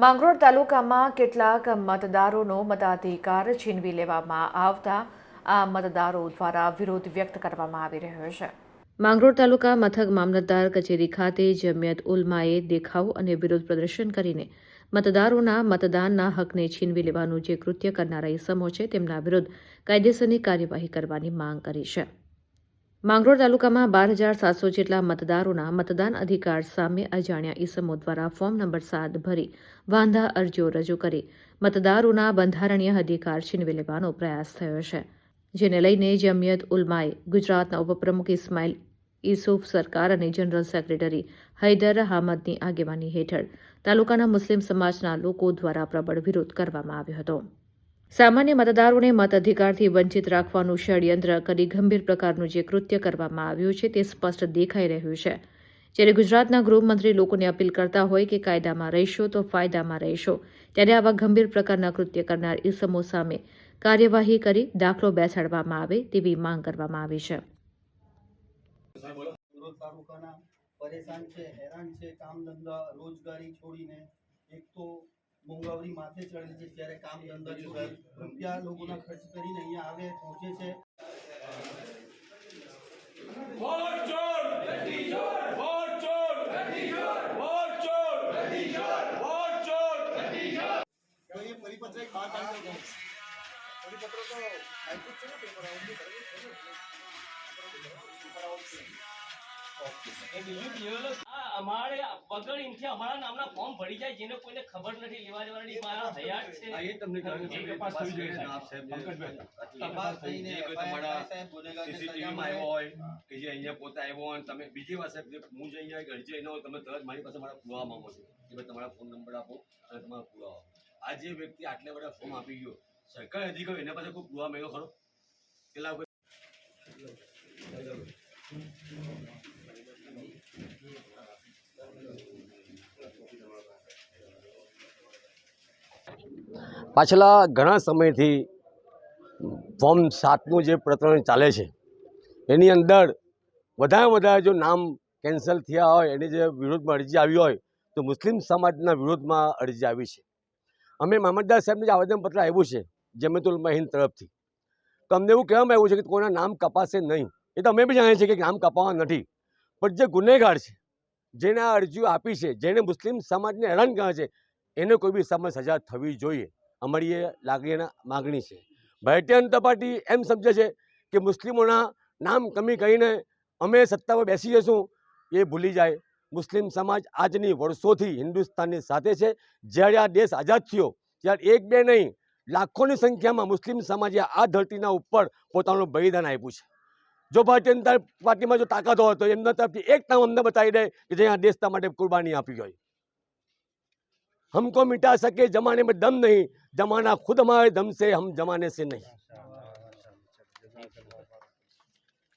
માંગરોળ તાલુકામાં કેટલાક મતદારોનો મતાધિકાર છીનવી લેવામાં આવતા આ મતદારો દ્વારા વિરોધ વ્યક્ત કરવામાં આવી રહ્યો છે। માંગરોળ તાલુકા મથક મામલતદાર કચેરી ખાતે જમિયત ઉલમાએ દેખાવ અને વિરોધ પ્રદર્શન કરીને મતદારોના મતદાનના હકને છીનવી લેવાનું જે કૃત્ય કરનારા ઇસમો છે તેમના વિરુદ્ધ કાયદેસરની કાર્યવાહી કરવાની માંગ કરી છે। માંગરોળ તાલુકામાં 12,700 જેટલા મતદારોના મતદાન અધિકાર સામે અજાણ્યા ઇસમો દ્વારા ફોર્મ નંબર 7 ભરી વાંધા અરજીઓ રજૂ કરી મતદારોના બંધારણીય અધિકાર છીનવી લેવાનો પ્રયાસ થયો છે, જેને લઈને જમિયત ઉલમાએ ગુજરાતના ઉપપ્રમુખ ઇસ્માઇલ ઈસુફ સરકાર અને જનરલ સેક્રેટરી હૈદર હામદની આગેવાની હેઠળ તાલુકાના મુસ્લિમ સમાજના લોકો દ્વારા પ્રબળ વિરોધ કરવામાં આવ્યો હતો। સામાન્ય મતદારોને મત અધિકારથી વંચિત રાખવાનું ષડયંત્ર કરી ગંભીર પ્રકારનું જે કૃત્ય કરવામાં આવ્યું છે તે સ્પષ્ટ દેખાઈ રહ્યું છે। જ્યારે ગુજરાતના ગૃહમંત્રી લોકોને અપીલ કરતા હોય કે કાયદામાં રહેશો તો ફાયદામાં રહેશો, ત્યારે આવા ગંભીર પ્રકારના કૃત્ય કરનાર ઇસમો સામે કાર્યવાહી કરી દાખલો બેસાડવામાં આવે તેવી માંગ કરવામાં આવી છે। પરેશાન છે, હેરાન છે, કામ ધંધા રોજગારી છોડીને એક તો મોંઘવારી માથે ચડી છે, ત્યારે કામ ધંધા છોડી રૂપિયા લોકોના ખર્ચ કરીને અહીંયા આવે પહોંચે છે। પરિપત્ર એક બાર તારીખે પરિપત્ર તો આઈપુટ છે ને પેપર અમારે વગર ઇનથી અમારા નામના ફોર્મ ભરી જાય જેને કોઈને ખબર નથી લેવા દેવાની મારા હયાત છે એ તમને તપાસ થવી જોઈએ આપ સાહેબ તપાસ થઈને તમારા સીસીટીવીમાં આવ્યો હોય કે જે અહીંયા પોતે આવ્યો હોય તમે બીજી વાત સાહેબ હું જે અહીંયા અરજી લઈને હોય તમે તરત મારી પાસે મારા પુરાવા માંગો છો કે ભાઈ તમારા ફોન નંબર આપો અને તમારા પુરાવા। આ જે વ્યક્તિ આટલા બધા ફોર્મ આપી ગયો સરકારી અધિકારી એના પાસે કોઈ પુરાવા માંગ્યો ખરો? પેલા પાછલા ઘણા સમયથી ફોર્મ 7નું જે પ્રકરણ ચાલે છે એની અંદર વધારે જો નામ કેન્સલ થયા હોય એની જે વિરોધમાં અરજી આવી હોય તો મુસ્લિમ સમાજના વિરોધમાં અરજી આવી છે। અમે મામલતદાર સાહેબને જે આવેદનપત્ર આવ્યું છે જમિયત ઉલમા હિન્દ તરફથી, તો અમને એવું કહેવામાં આવ્યું છે કે કોઈના નામ કપાશે નહીં। એ તો અમે બી જાણીએ છીએ કે નામ કપાવવા નથી, પણ જે ગુનેગાર છે, જેને આ અરજીઓ આપી છે, જેને મુસ્લિમ સમાજને હેરાન કરે છે, એને કોઈ બી સમય સજા થવી જોઈએ, અમારી એ લાગણીના માગણી છે। ભારતીય જનતા પાર્ટી એમ સમજે છે કે મુસ્લિમોના નામ કમી કરીને અમે સત્તા પર બેસી જશું, એ ભૂલી જાય। મુસ્લિમ સમાજ આજની વર્ષોથી હિન્દુસ્તાનની સાથે છે। જ્યારે આ દેશ આઝાદ થયો ત્યારે એક બે નહીં લાખોની સંખ્યામાં મુસ્લિમ સમાજે આ ધરતીના ઉપર પોતાનું બલિદાન આપ્યું છે। જો ભારતીય જનતા પાર્ટીમાં જો તાકાત હોય તો એમના તરફથી એક નામ અમને બતાવી દે કે જે આ દેશના માટે કુરબાની આપી હોય। हमको मिटा सके जमाने में दम नहीं, जमाना खुद हमारे दम से, हम जमाने से नहीं।